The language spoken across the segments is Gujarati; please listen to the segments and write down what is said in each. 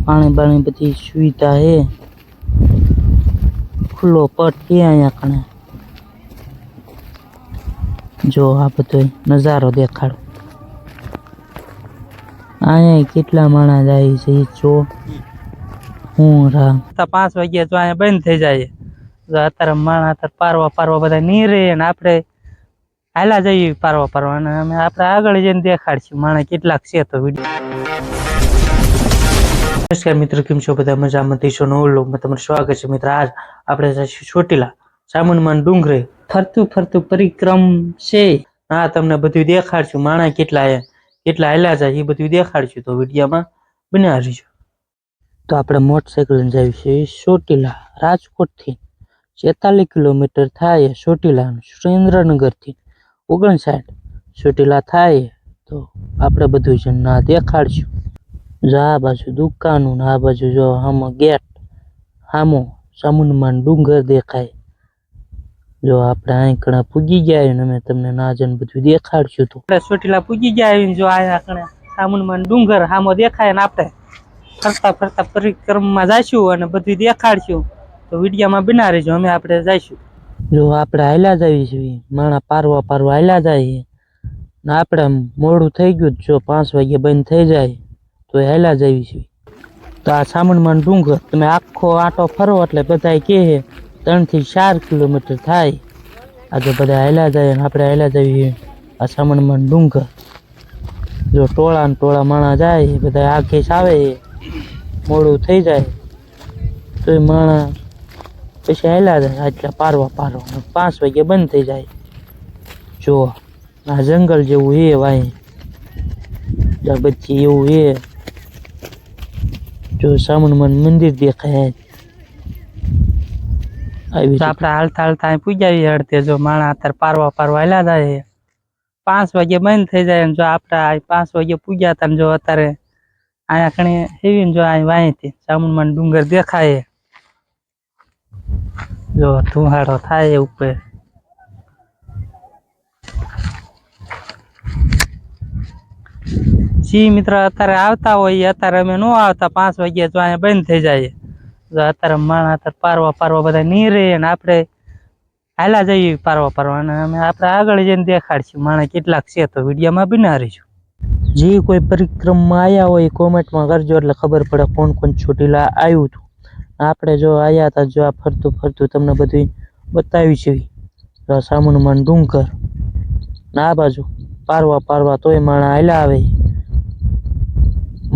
पानी बाणी बधी सुविधा है। खुलो पट है अहींया कणे। जो आ बधो नजारो देखाड़ो। अहींया केटला माणस जाय छे जो हूँ राम 5 वागे तो अहींया बंद थई जाय। जो अत्यारे माणस पारवा बधा नी रहे ने आपणे हाला जईए पारवा अने अमे आपणे आगळ जईने देखाडशुं माणस केटलाक छे तो विडियो। नमस्कार मित्र, केम छो बधा? मजामां थशो? नवो व्लॉगमां तमारुं स्वागत छे मित्र। आज आपणे जईशुं ચોટીલા સામુંડમાના ડુંગરે ફરતું પરિક્રમ છે। હા, તમને બધું દેખાડશું। માણસ કેટલા હાલ્યા જાય એ બધું દેખાડશું, તો વિડીયોમાં બન્યા રહેજો। તો આપણે મોટરસાઇકલ લઈને જઈએ છીએ ચોટીલા। રાજકોટથી 46 કિલોમીટર થાય ચોટીલાનું। સુરેન્દ્રનગરથી 59 ચોટીલા થાય। તો આપણે બધું જ ના દેખાડશું। જો આ બાજુ દુકાનો ને આ બાજુ જો આમાં ગેટ સામો સામુંડમાનો ડુંગર દેખાય। જો આપણે અહીં કણા પૂગી ગયા ને અમે તમને ના જઈને બધું દેખાડશું। તો આપણે ચોટીલા પૂગી ગયા જો અહીંયા કણે સામુંડમાનો ડુંગર સામો દેખાય ને આપણે ફરતા પરિક્રમમાં જઈશું અને બધું દેખાડશું। તો વિડીયોમાં બના રહેજો। અમે આપણે જઈશું। જો આપણે હાલ્યા જઈએ છીએ, માણા પારવા હાલ્યા જાય ને આપણે મોડું થઈ ગયું। જો 5 વાગે બંધ થઈ જાય તો હાલ્યા જઈએ છીએ। તો આ સામુંડમાનો ડુંગર તમે આખો આંટો ફરો એટલે બધા કહે 3 થી 4 કિલોમીટર થાય। આજે બધા હાલ્યા જાય ને આપણે હાલ્યા જઈએ આ સામુંડમાનો ડુંગર। જો ટોળા ને ટોળા માણા જાય, બધા આખે આવે, મોડું થઈ જાય તો માણા પછી હાલ્યા જાય આટલા પારવા 5 વાગે બંધ થઈ જાય। જો આ જંગલ જેવું હે વાય, બચ્ચી એવું હે। जो सामુંડમાનું મંદિર દેખાય। આપણે હાલતા પૂજાવી હડતે જો માણા અત્યારે પારવા હાલ્યા જાય 5 વાગે બંધ થઈ જાય। જો આપણે 5 વાગે પૂજ્યા હતા જો અત્યારે અહીંયા કણે હેવીને જો અહીં વાંયથી સામુંડમાનો ડુંગર દેખાય। જો ધુહાડો થાય ઉપર। जी मित्र अत्यारे आवता होय, अत्यारे अमे नो आवता। 5 वागे तो अहींया बंद थई जाय। जो अत्यारे माणस अत्यारे पारवा बधा नी रहे ने आपणे हाला जईए पारवा अने अमे आपणे आगळ जईने देखाडशुं माणस केटलाक छे। तो विडियोमां बन्या रहेजो। जे कोई परिक्रममां आया होय कोमेंटमां करजो એટલે ખબર પડે કોણ ચોટીલા આવ્યું હતું। આપણે જો આયા હતા જો આ ફરતું તમને બધું બતાવ્યું છે। જો સામુંડમાનો ડુંગર ને આ બાજુ પારવા તોય માણસ હાલ્યા આવે।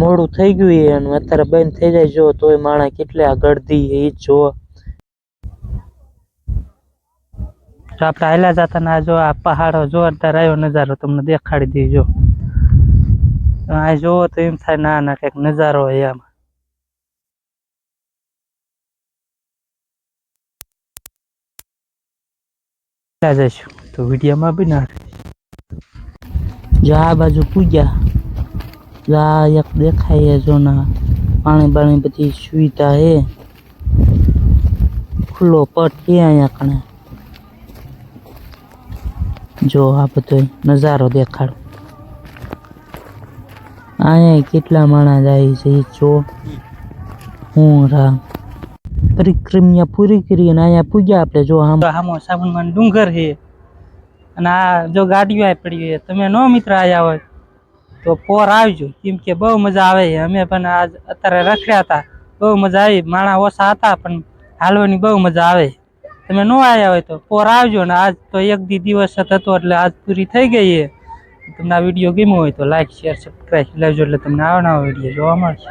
મોડું થઈ ગયું અને અત્યારે બંધ થઈ જાય જો તોય માણસ કેટલા ગળદી એ જો। જો આપણે હાલ્યા જતા ને જો આ પહાડો જોરદાર આવ્યો નજારો તમને દેખાડી દઈએ। જો આ જોવો તો એમ થાય ના કંઈક નજારો હોય આમાં। જઈશું તો વિડીયોમાં બના જો આ બાજુ પૂગ્યા। જો આ એક દેખાય જો ના પાણી બાણી બધી સુવિધા હે। ખુલ્લો પટ હે અહીંયા કણે। જો આ બધો નજારો દેખાડો। અહીંયા કેટલા માણસ જાય છે જો હું રામ। પરિક્રમા પૂરી કરી અને અહીંયા પૂગ્યા આપણે। જો આમો સામુંડમાનો ડુંગર હે અને આ જો ગાડીઓ આ પડી હોય। તમે નો મિત્ર આયા હોય તો પોર આવજો, કેમ કે બહુ મજા આવે। અમે પણ આજ અત્યારે રખડ્યા હતા, બહુ મજા આવી। માણા ઓછા હતા પણ હાલવાની બહુ મજા આવે। તમે નો આયા હોય તો પોર આવજો ને। આજ તો એક દિવસ હતો એટલે આજ પૂરી થઈ ગઈ છે। તમને આ વિડીયો ગમ્યો હોય તો લાઈક શેર સબસ્ક્રાઇબ લેજો એટલે તમને આવા નવા વિડીયો જોવા મળશે।